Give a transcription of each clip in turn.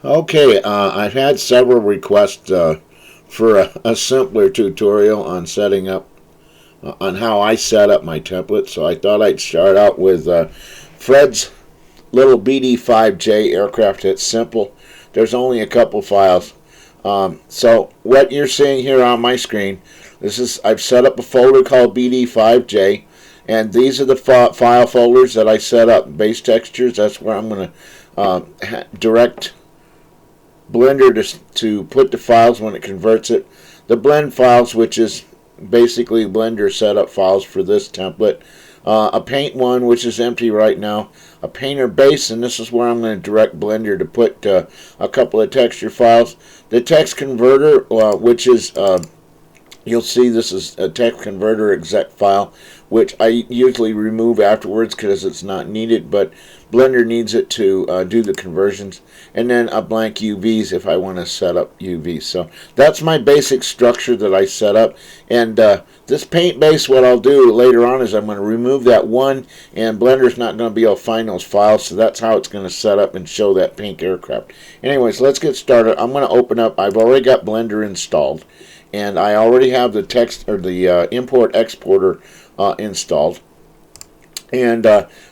Okay, I've had several requests for a simpler tutorial on setting up, on how I set up my template. So I thought I'd start out with Fred's little BD5J aircraft. It's simple. There's only a couple files. So what you're seeing here on my screen, I've set up a folder called BD5J, and these are the file folders that I set up. Base textures. That's where I'm going to direct Blender to put the files when it converts it. The blend files, which is basically Blender setup files for this template. A paint one, which is empty right now. A painter base, and this is where I'm going to direct Blender to put a couple of texture files. The text converter, which is you'll see this is a text converter exec file, which I usually remove afterwards because it's not needed, but Blender needs it to do the conversions. And then a blank UVs if I want to set up UVs. So that's my basic structure that I set up. And this paint base, what I'll do later on is I'm going to remove that one, and Blender's not going to be able to find those files. So that's how it's going to set up and show that pink aircraft. Anyways, let's get started. I'm going to open up. I've already got Blender installed, and I already have the text or the import exporter installed. And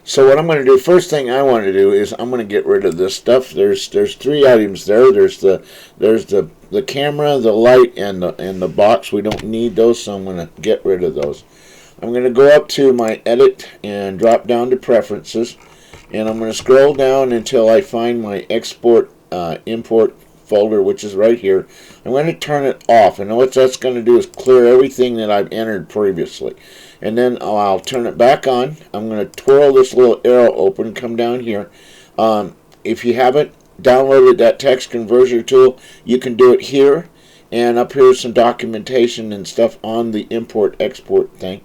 so what I'm going to do, first thing I want to do is I'm going to get rid of this stuff. There's three items there. There's the camera, the light, and the box. We don't need those, so I'm going to get rid of those. I'm going to go up to my edit and drop down to preferences, and I'm going to scroll down until I find my export import folder, which is right here. I'm going to turn it off, and what that's going to do is clear everything that I've entered previously. And then I'll turn it back on. I'm going to twirl this little arrow open, come down here. If you haven't downloaded that text conversion tool, you can do it here. And up here is some documentation and stuff on the import-export thing.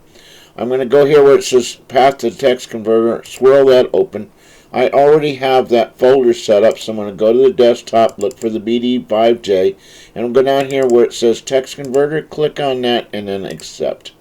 I'm going to go here where it says Path to Text Converter, swirl that open. I already have that folder set up, so I'm going to go to the desktop, look for the BD5J, and I'll go down here where it says Text Converter, click on that, and then Accept.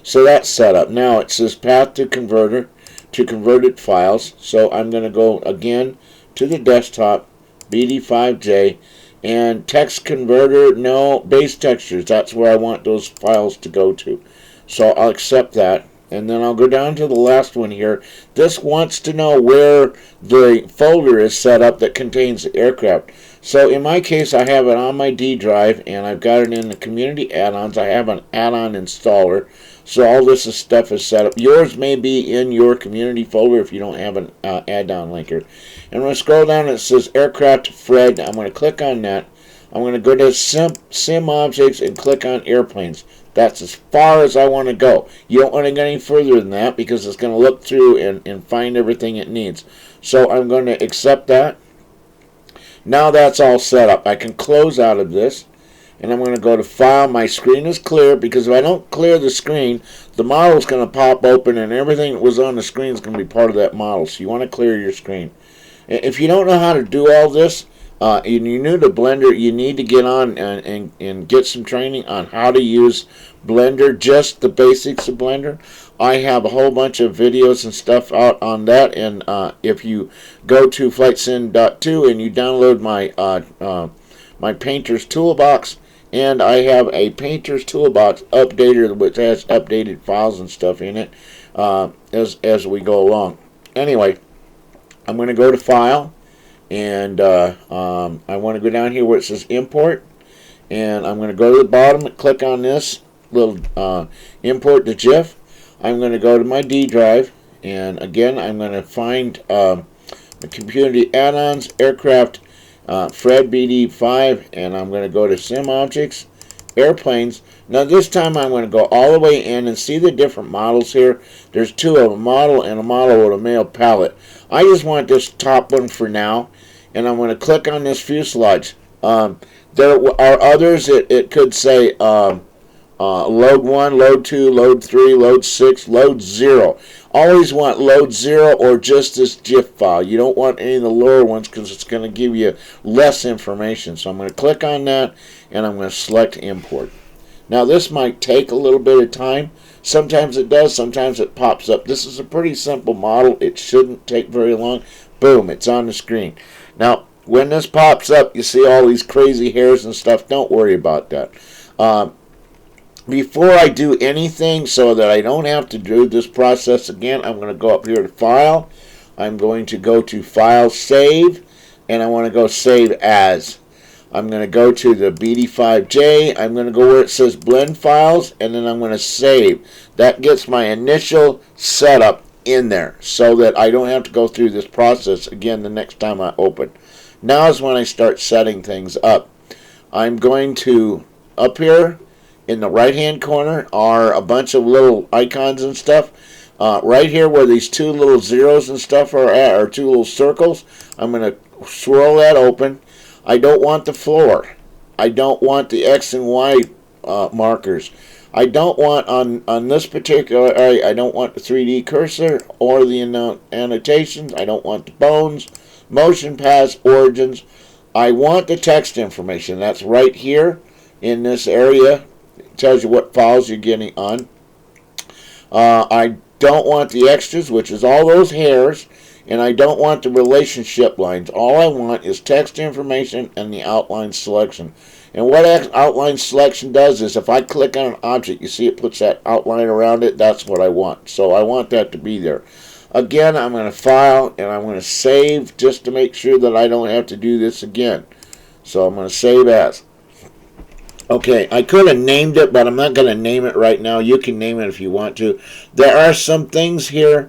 So that's set up. Now it says Path to Converter to converted files. So I'm going to go again to the desktop, BD5J, and Text Converter, no, base textures. That's where I want those files to go to. So I'll accept that. And then I'll go down to the last one here. This wants to know where the folder is set up that contains the aircraft. So in my case, I have it on my D drive, and I've got it in the community add-ons. I have an add-on installer. So all this stuff is set up. Yours may be in your community folder if you don't have an add-on linker. And when I scroll down, it says Aircraft Fred. I'm going to click on that. I'm going to go to Sim Objects and click on Airplanes. That's as far as I want to go. You don't want to get any further than that because it's going to look through and find everything it needs. So I'm going to accept that. Now that's all set up. I can close out of this. And I'm going to go to File. My screen is clear because if I don't clear the screen, the model is going to pop open and everything that was on the screen is going to be part of that model. So you want to clear your screen. If you don't know how to do all this, and you're new to Blender, you need to get on and get some training on how to use Blender, just the basics of Blender. I have a whole bunch of videos and stuff out on that, and if you go to FlightSim.2 and you download my Painter's Toolbox, and I have a Painter's Toolbox updater which has updated files and stuff in it as we go along. Anyway, I'm going to go to File, and I want to go down here where it says Import, and I'm going to go to the bottom and click on this little Import to GIF. I'm going to go to my D drive, and again I'm going to find the community add-ons, Aircraft Fred BD5, and I'm going to go to Sim Objects, Airplanes. Now this time I'm going to go all the way in and see the different models here. There's two of them, a model and a model with a male palette. I just want this top one for now, and I'm going to click on this fuselage. There are others. It could say load 1, load 2, load 3, load 6, load 0. Always want load 0 or just this GIF file. You don't want any of the lower ones because it's going to give you less information. So I'm going to click on that, and I'm going to select Import. Now this might take a little bit of time. Sometimes it does, sometimes it pops up. This is a pretty simple model. It shouldn't take very long. Boom, it's on the screen. Now, When this pops up, you see all these crazy hairs and stuff. Don't worry about that. Before I do anything, so that I don't have to do this process again, I'm going to go up here to File. I'm going to go to File, Save, and I want to go Save As. I'm going to go to the BD5J. I'm going to go where it says Blend Files, and then I'm going to save. That gets my initial setup in there, so that I don't have to go through this process again the next time I open. Now is when I start setting things up. I'm going to, up here in the right hand corner are a bunch of little icons and stuff. Right here where these two little zeros and stuff are at, or two little circles, I'm going to swirl that open. I don't want the floor. I don't want the X and Y markers. I don't want, on this particular area, I don't want the 3D cursor or the annotations. I don't want the bones, motion paths, origins. I want the text information. That's right here in this area. It tells you what files you're getting on. I don't want the extras, which is all those hairs, and I don't want the relationship lines. All I want is text information and the outline selection. And what outline selection does is if I click on an object, you see it puts that outline around it. That's what I want. So I want that to be there. Again, I'm going to File and I'm going to Save just to make sure that I don't have to do this again. So I'm going to Save As. Okay, I could have named it, but I'm not going to name it right now. You can name it if you want to. There are some things here.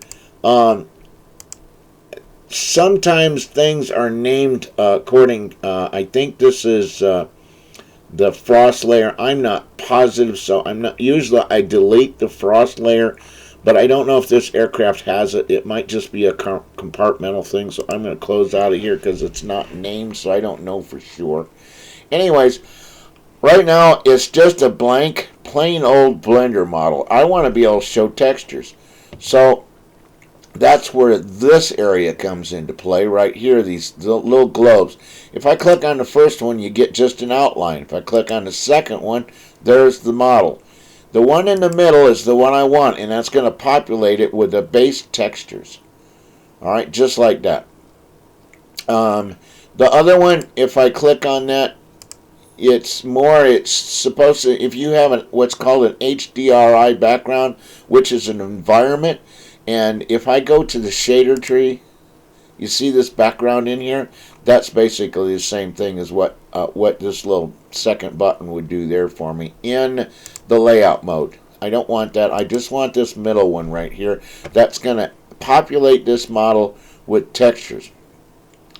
Sometimes things are named according, I think this is the frost layer. I'm not positive, so I'm not. Usually I delete the frost layer, but I don't know if this aircraft has it. It might just be a compartmental thing, so I'm going to close out of here because it's not named, so I don't know for sure. Anyways, right now it's just a blank, plain old Blender model. I want to be able to show textures. So that's where this area comes into play, right here, these little globes. If I click on the first one, you get just an outline. If I click on the second one, there's the model. The one in the middle is the one I want, and that's going to populate it with the base textures. Alright, just like that. The other one, if I click on that, it's supposed to, if you have what's called an Hdri background, which is an environment, and if I go to the shader tree, you see this background in here? That's basically the same thing as what this little second button would do there for me in the layout mode. I don't want that. I just want this middle one right here. That's going to populate this model with textures.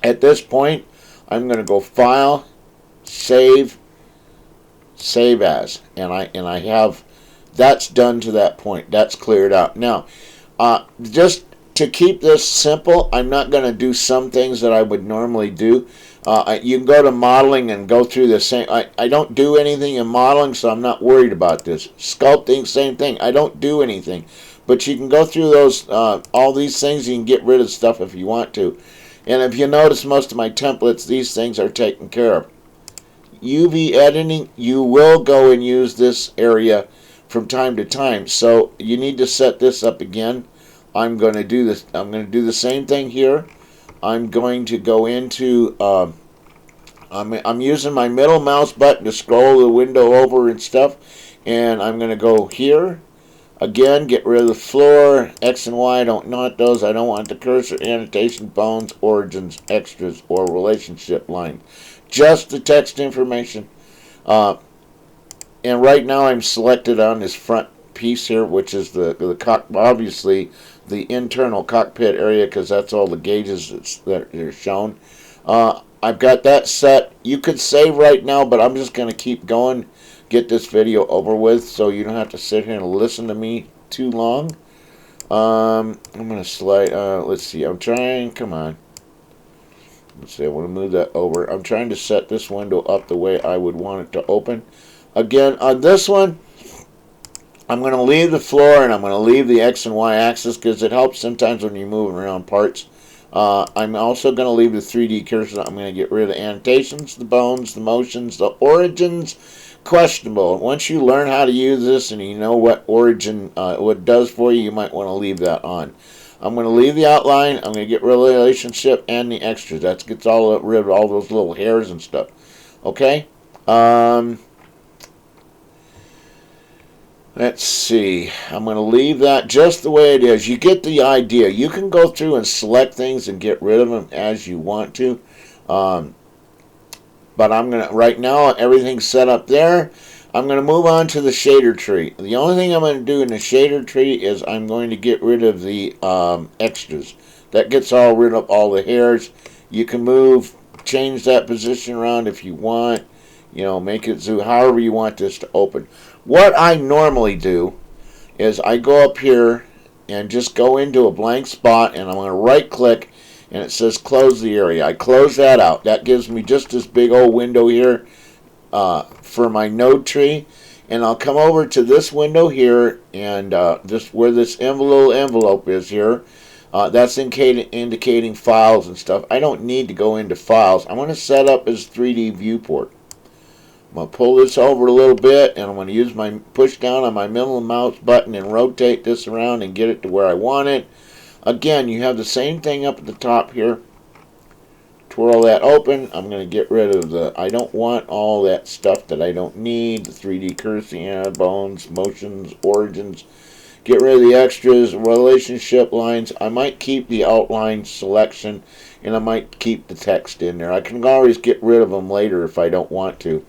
At this point, I'm going to go File, Save, Save As, and I have that's done to that point. That's cleared out. Now, just to keep this simple, I'm not going to do some things that I would normally do. You can go to modeling and go through the same. I don't do anything in modeling, so I'm not worried about this. Sculpting, same thing. I don't do anything. But you can go through those, all these things. You can get rid of stuff if you want to. And if you notice, most of my templates, these things are taken care of. UV editing, you will go and use this area from time to time. So you need to set this up again. I'm going to do this. I'm going to do the same thing here. I'm going to go into. I'm using my middle mouse button to scroll the window over and stuff, and I'm going to go here. Again, get rid of the floor, X and Y. I don't want those. I don't want the cursor, annotation, bones, origins, extras, or relationship line. Just the text information. And right now I'm selected on this front piece here, which is obviously the internal cockpit area, because that's all the gauges that are shown. I've got that set. You could save right now, but I'm just going to keep going, get this video over with, so you don't have to sit here and listen to me too long. I'm going to slide. Let's see. I'm trying. Come on. Let's see. I want to move that over. I'm trying to set this window up the way I would want it to open. Again, on this one, I'm going to leave the floor and I'm going to leave the X and Y axis because it helps sometimes when you're moving around parts. I'm also going to leave the 3D cursor. I'm going to get rid of the annotations, the bones, the motions, the origins. Questionable. Once you learn how to use this and you know what origin what it does for you, you might want to leave that on. I'm going to leave the outline. I'm going to get rid of the relationship and the extras. That gets rid of all those little hairs and stuff. Okay? Let's see. I'm going to leave that just the way it is. You get the idea. You can go through and select things and get rid of them as you want to. But I'm going to, right now, everything's set up there. I'm going to move on to the shader tree. The only thing I'm going to do in the shader tree is I'm going to get rid of the extras. That gets rid of all the hairs. You can change that position around if you want. Make it zoom, however you want this to open. What I normally do is I go up here and just go into a blank spot, and I'm going to right click, and it says close the area. I close that out. That gives me just this big old window here for my node tree, and I'll come over to this window here, and where this envelope is here. That's indicating files and stuff. I don't need to go into files. I'm going to set up as 3D viewport. I'm going to pull this over a little bit, and I'm going to use my push down on my middle mouse button and rotate this around and get it to where I want it. Again, you have the same thing up at the top here. Twirl that open. I'm going to get rid of I don't want all that stuff that I don't need. The 3D cursor, bones, motions, origins. Get rid of the extras, relationship lines. I might keep the outline selection, and I might keep the text in there. I can always get rid of them later if I don't want to.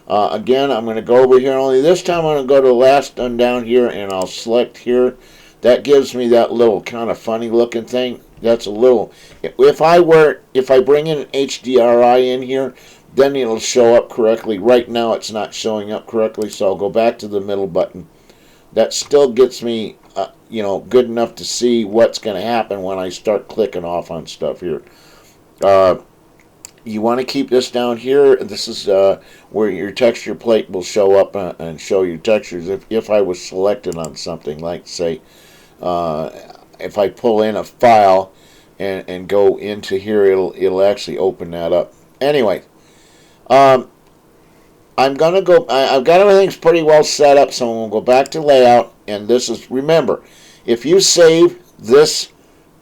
Again, I'm going to go over here, only this time I'm going to go to the last one down here, and I'll select here. That gives me that little kind of funny looking thing. That's a little, if I bring in an HDRI in here, then it'll show up correctly. Right now it's not showing up correctly, so I'll go back to the middle button. That still gets me, good enough to see what's going to happen when I start clicking off on stuff here. You want to keep this down here. This is where your texture plate will show up and show you textures. If I was selected on something, like say, if I pull in a file and go into here, it'll actually open that up. Anyway, I'm gonna go. I've got everything's pretty well set up, so I'm gonna go back to layout. And this is, remember, if you save this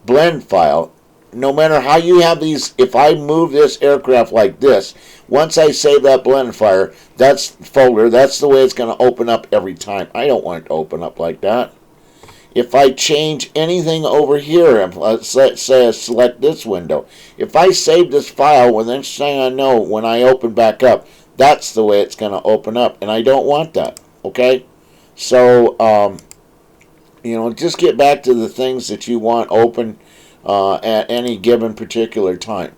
blend file, no matter how you have these, if I move this aircraft like this, once I save that blend folder, that's the way it's going to open up every time. I don't want it to open up like that. If I change anything over here, let's say I select this window, if I save this file, well, then thing I know, when I open back up, that's the way it's going to open up, and I don't want that, okay? So, just get back to the things that you want open at any given particular time.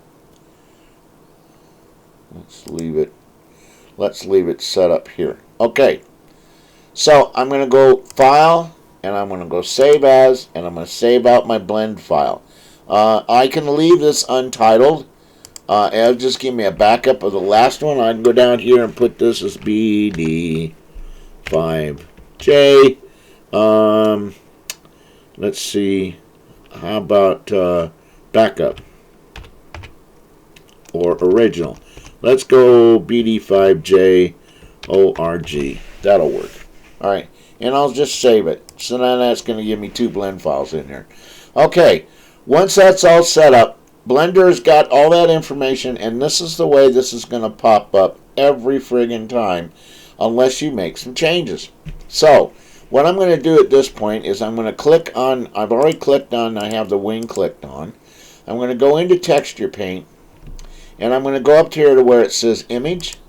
Let's leave it set up here. Okay, so I'm going to go File, and I'm going to go Save As, and I'm going to save out my blend file. I can leave this untitled. It'll just give me a backup of the last one. I can go down here and put this as BD5J. Let's see. How about backup or original? Let's go BD5J ORG. That'll work. All right, and I'll just save it. So now that's going to give me 2 blend files in there. Okay, once that's all set up, Blender's got all that information, and this is the way this is going to pop up every friggin' time, unless you make some changes. So what I'm going to do at this point is I'm going to click on, I've already clicked on, I have the wing clicked on. I'm going to go into Texture Paint, and I'm going to go up here to where it says Image,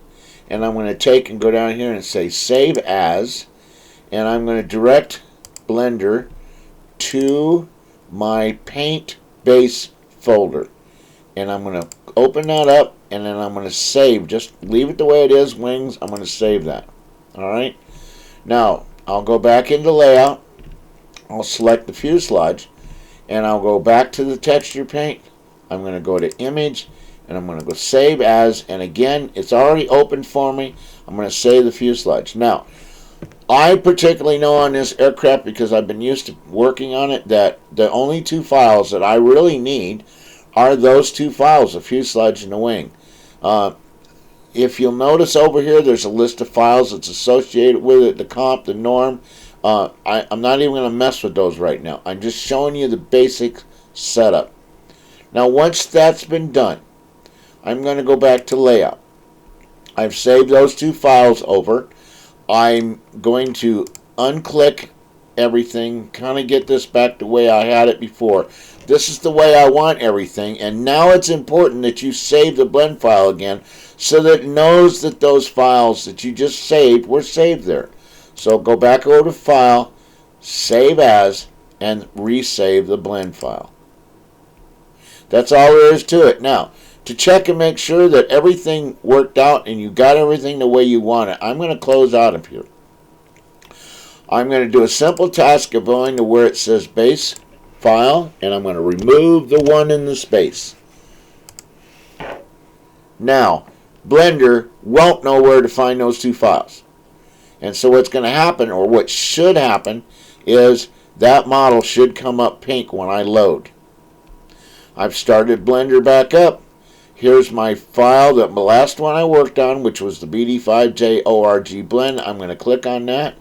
and I'm going to take and go down here and say Save As, and I'm going to direct Blender to my Paint Base folder. And I'm going to open that up, and then I'm going to save. Just leave it the way it is, wings. I'm going to save that. Alright? Now, I'll go back into layout, I'll select the fuselage, and I'll go back to the texture paint. I'm going to go to image, and I'm going to go save as, and again, it's already opened for me. I'm going to save the fuselage. Now, I particularly know on this aircraft, because I've been used to working on it, that the only 2 files that I really need are those 2 files, the fuselage and the wing. If you'll notice over here, there's a list of files that's associated with it, the comp, the norm. I'm not even going to mess with those right now. I'm just showing you the basic setup. Now once that's been done, I'm going to go back to layout. I've saved those two files over. I'm going to unclick everything, kind of get this back the way I had it before. This is the way I want everything, and now it's important that you save the blend file again so that it knows that those files that you just saved were saved there. So go back over to File, Save As, and resave the blend file. That's all there is to it. Now, to check and make sure that everything worked out and you got everything the way you want it, I'm going to close out of here. I'm going to do a simple task of going to where it says Base File, and I'm going to remove the one in the space. Now, Blender won't know where to find those two files. And so what's going to happen, or what should happen, is that model should come up pink when I load. I've started Blender back up. Here's my file, the last one I worked on, which was the BD5J ORG blend. I'm going to click on that,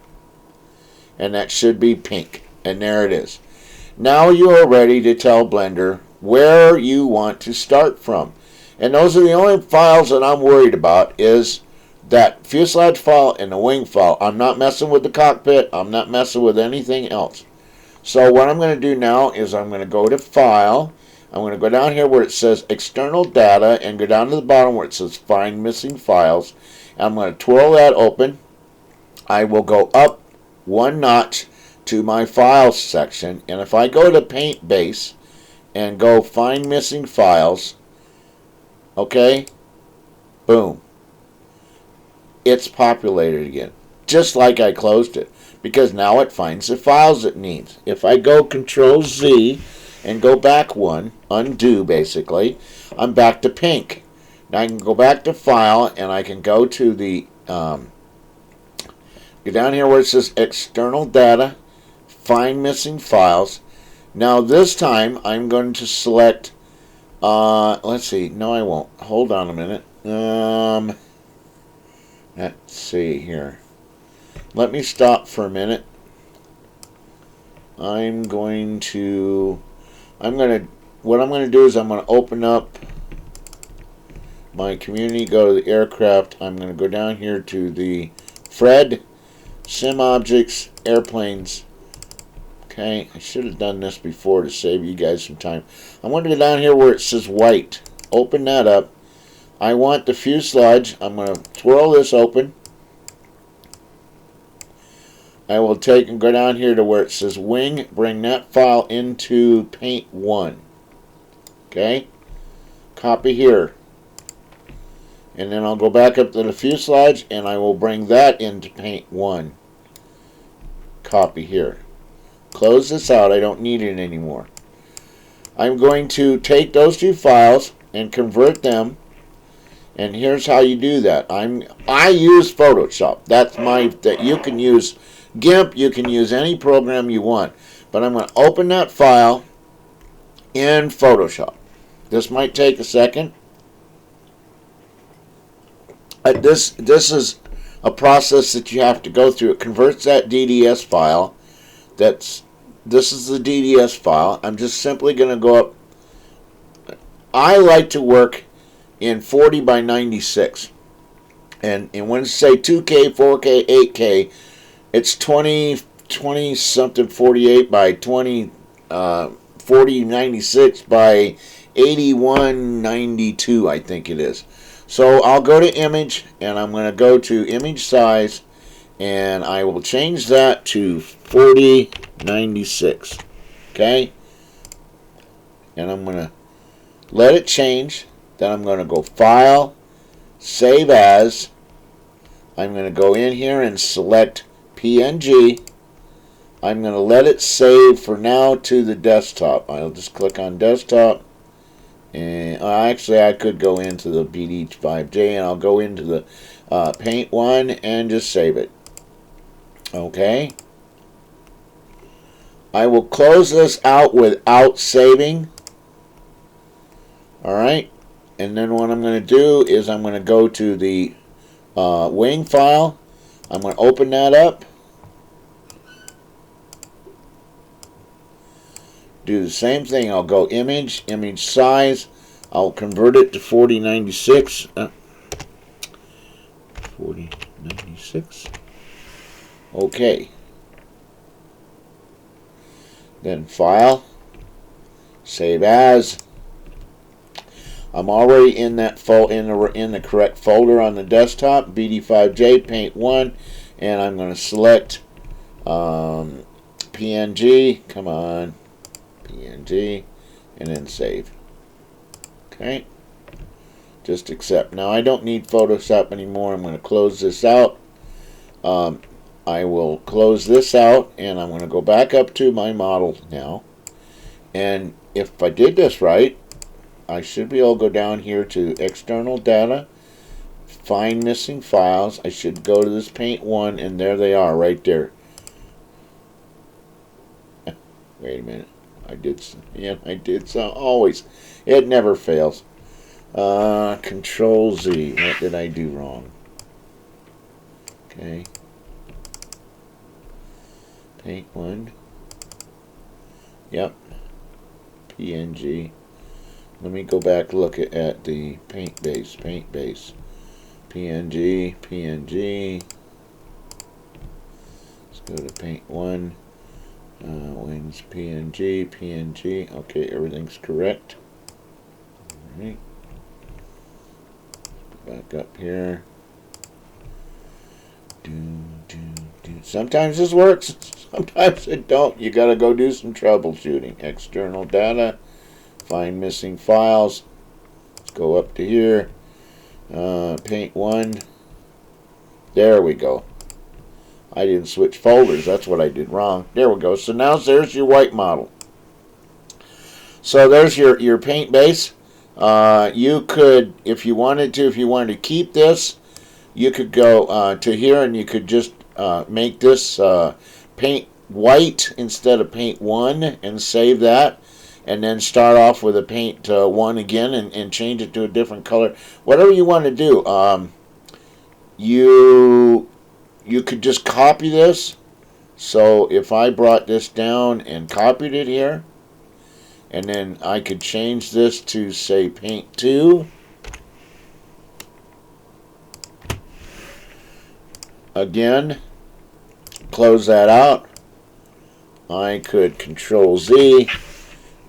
and that should be pink. And there it is. Now you are ready to tell Blender where you want to start from. And those are the only files that I'm worried about, is that fuselage file and the wing file. I'm not messing with the cockpit. I'm not messing with anything else. So what I'm going to do now is I'm going to go to File. I'm going to go down here where it says External Data and go down to the bottom where it says Find Missing Files. And I'm going to twirl that open. I will go up one notch to my Files section. And if I go to Paint Base and go Find Missing Files, okay, boom, it's populated again. Just like I closed it. Because now it finds the files it needs. If I go Control Z and go back one, undo basically, I'm back to pink. Now I can go back to File and I can go to the, go down here where it says External Data, Find Missing Files. Now this time I'm going to select, let's see, no I won't. Hold on a minute. Let's see here. Let me stop for a minute. What I'm going to do is I'm going to open up my community, go to the aircraft. I'm going to go down here to the Fred, Sim Objects, Airplanes. Okay, I should have done this before to save you guys some time. I'm going to go down here where it says white. Open that up. I want the fuselage. I'm going to twirl this open. I will take and go down here to where it says wing, bring that file into Paint 1. Okay? Copy here. And then I'll go back up to the fuselage and I will bring that into Paint 1. Copy here. Close this out. I don't need it anymore. I'm going to take those two files and convert them. And here's how you do that. I use Photoshop. That you can use GIMP, you can use any program you want. But I'm going to open that file in Photoshop. This might take a second. This is a process that you have to go through. It converts that DDS file. This is the DDS file. I'm just simply going to go up. I like to work in 40 by 96. And when it say 2K, 4K, 8K, it's 20 something 48 by 20 4096 by 8192, I think it is. So I'll go to image and I'm going to go to image size and I will change that to 4096. Okay? And I'm going to let it change. Then I'm going to go File, Save As. I'm going to go in here and select PNG. I'm going to let it save for now to the desktop. I'll just click on desktop. And actually I could go into the BD5J and I'll go into the Paint 1 and just save it. Okay. I will close this out without saving. Alright. And then what I'm going to do is I'm going to go to the wing file. I'm going to open that up. do the same thing. I'll go image size. I'll convert it to 4096. 4096. Okay. Then file, save as. I'm already in that in the correct folder on the desktop, BD5J Paint 1, and I'm going to select PNG. Come on, PNG, and then save. Okay. Just accept. Now I don't need Photoshop anymore. I'm going to close this out. I will close this out, and I'm going to go back up to my model now. And if I did this right, I should be able to go down here to external data, find missing files. I should go to this Paint 1, and there they are right there. Wait a minute. I did so. Always. It never fails. Control Z. What did I do wrong? Okay. Paint 1. Yep. PNG. Let me go back look at the paint base. PNG. Let's go to Paint 1. Wings PNG. Okay, everything's correct. Alright. Back up here. Sometimes this works, sometimes it don't. You gotta go do some troubleshooting. External data, find missing files. Let's go up to here. Paint 1. There we go. I didn't switch folders. That's what I did wrong. There we go. So now there's your white model. So there's your paint base. You could, if you wanted to keep this, you could go to here and you could just make this paint white instead of Paint 1 and save that, and then start off with a Paint 1 again and change it to a different color. Whatever you want to do. You could just copy this. So if I brought this down and copied it here, and then I could change this to, say, Paint 2. Again, close that out. I could Control Z,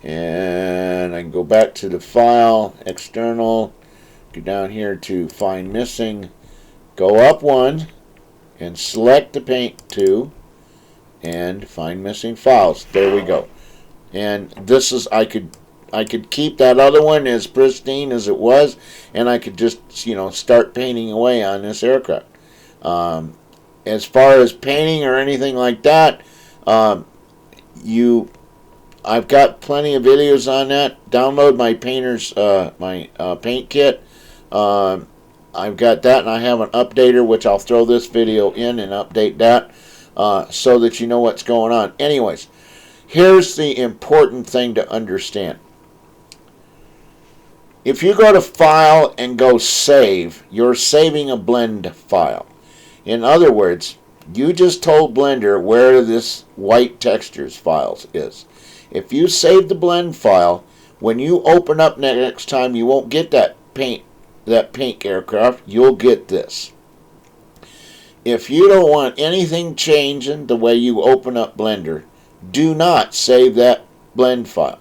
and I can go back to the file, external, go down here to find missing, go up one, and select the Paint 2, and find missing files. There we go. And this is, I could keep that other one as pristine as it was, and I could just, start painting away on this aircraft. As far as painting or anything like that, I've got plenty of videos on that. Download my paint kit. I've got that, and I have an updater, which I'll throw this video in and update that so that you know what's going on. Anyways, here's the important thing to understand. If you go to File and go Save, you're saving a blend file. In other words, you just told Blender where this white textures files is. If you save the blend file, when you open up next time, you won't get that pink aircraft. You'll get this. If you don't want anything changing the way you open up Blender, do not save that blend file.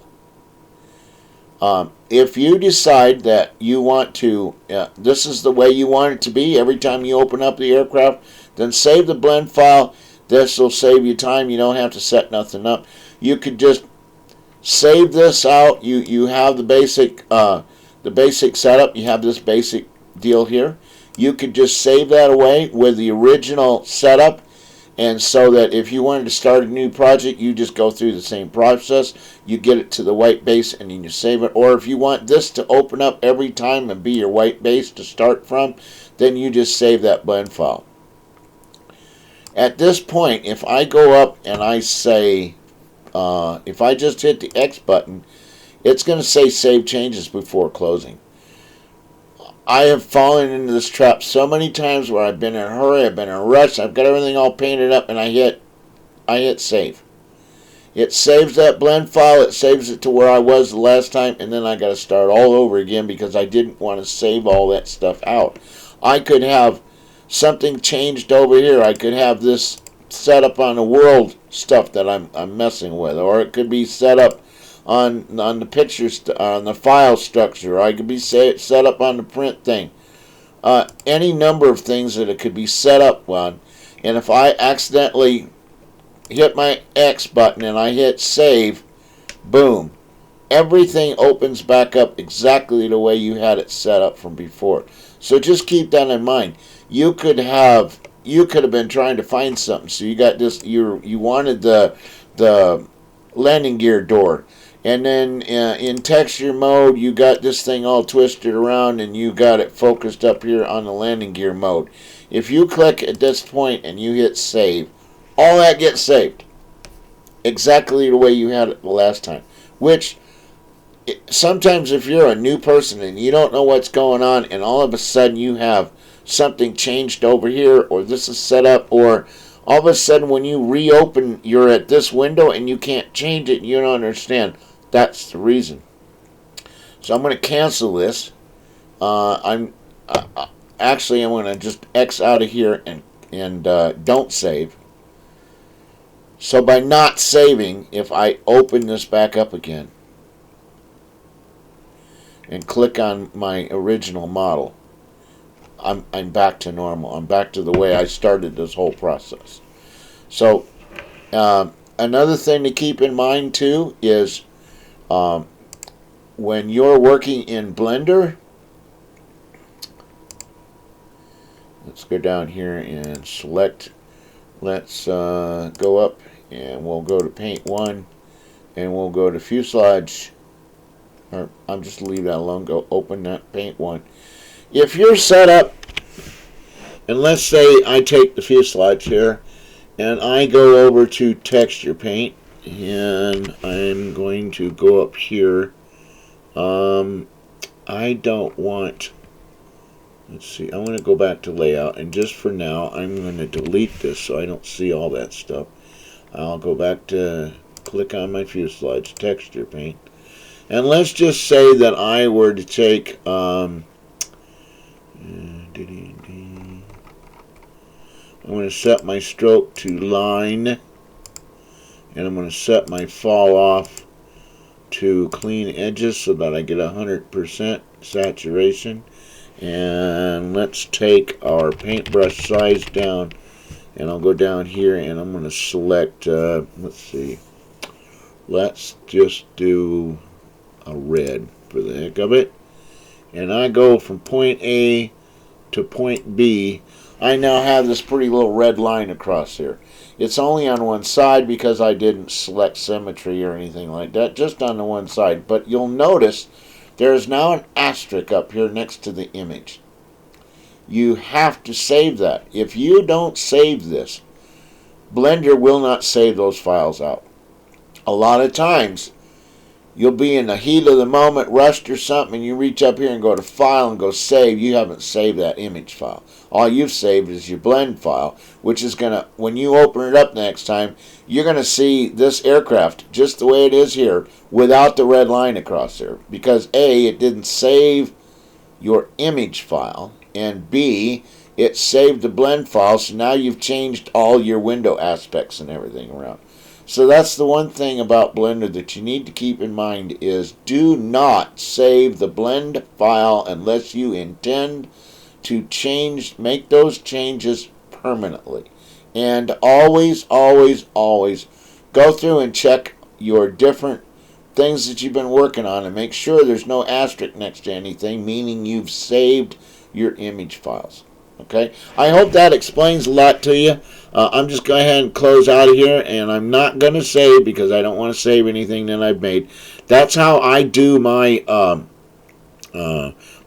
If you decide that you want to, this is the way you want it to be every time you open up the aircraft, then save the blend file. This will save you time. You don't have to set nothing up. You could just save this out. You have the basic setup. You have this basic deal here. You could just save that away with the original setup, and so that if you wanted to start a new project, you just go through the same process. You get it to the white base and then you save it. Or if you want this to open up every time and be your white base to start from, then you just save that blend file. At this point, if I go up and I say, if I just hit the X button, it's going to say Save Changes Before Closing. I have fallen into this trap so many times where I've been in a hurry, I've been in a rush, I've got everything all painted up, and I hit Save. It saves that blend file. It saves it to where I was the last time, and then I got to start all over again because I didn't want to save all that stuff out. I could have something changed over here. I could have this set up on the world stuff that I'm messing with, or it could be set up on the pictures, on the file structure. I could be set up on the print thing. Any number of things that it could be set up on. And if I accidentally hit my X button and I hit save, boom, everything opens back up exactly the way you had it set up from before. So just keep that in mind. You could have been trying to find something. So you got this. You wanted the landing gear door, and then in texture mode you got this thing all twisted around, and you got it focused up here on the landing gear mode. If you click at this point and you hit save, all that gets saved exactly the way you had it the last time. Which sometimes if you're a new person and you don't know what's going on, and all of a sudden you have something changed over here, or this is set up, or all of a sudden when you reopen, you're at this window and you can't change it and you don't understand. That's the reason. So I'm going to cancel this. I'm going to just X out of here and don't save. So by not saving, if I open this back up again and click on my original model, I'm back to normal. I'm back to the way I started this whole process. So another thing to keep in mind too is when you're working in Blender, let's go down here and select, let's go up and we'll go to Paint 1 and we'll go to Fuselage, or I'm just leave that alone, go open that Paint 1. If you're set up, and let's say I take the fuselage here and I go over to texture paint, and I'm going to go up here. I don't want, let's see, I'm going to go back to layout, and just for now I'm going to delete this so I don't see all that stuff. I'll go back to click on my fuselage, texture paint, and let's just say that I were to take I'm going to set my stroke to line, and I'm going to set my fall off to clean edges so that I get 100% saturation. And let's take our paintbrush size down, and I'll go down here and I'm going to select, let's see, let's just do a red for the heck of it. And I go from point A to point B. I now have this pretty little red line across here. It's only on one side because I didn't select symmetry or anything like that, just on the one side. But you'll notice there is now an asterisk up here next to the image. You have to save that. If you don't save this, Blender will not save those files out. A lot of times you'll be in the heat of the moment, rushed or something, and you reach up here and go to File and go Save. You haven't saved that image file. All you've saved is your blend file, which is going to, when you open it up next time, you're going to see this aircraft just the way it is here without the red line across there. Because A, it didn't save your image file, and B, it saved the blend file, so now you've changed all your window aspects and everything around. So that's the one thing about Blender that you need to keep in mind is do not save the blend file unless you intend to make those changes permanently. And always, always, always go through and check your different things that you've been working on and make sure there's no asterisk next to anything, meaning you've saved your image files. Okay, I hope that explains a lot to you. I'm just going to go ahead and close out of here, and I'm not going to save because I don't want to save anything that I've made. That's how I do my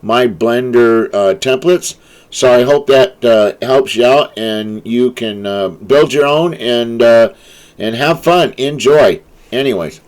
my Blender templates. So I hope that helps you out, and you can build your own and have fun, enjoy. Anyways.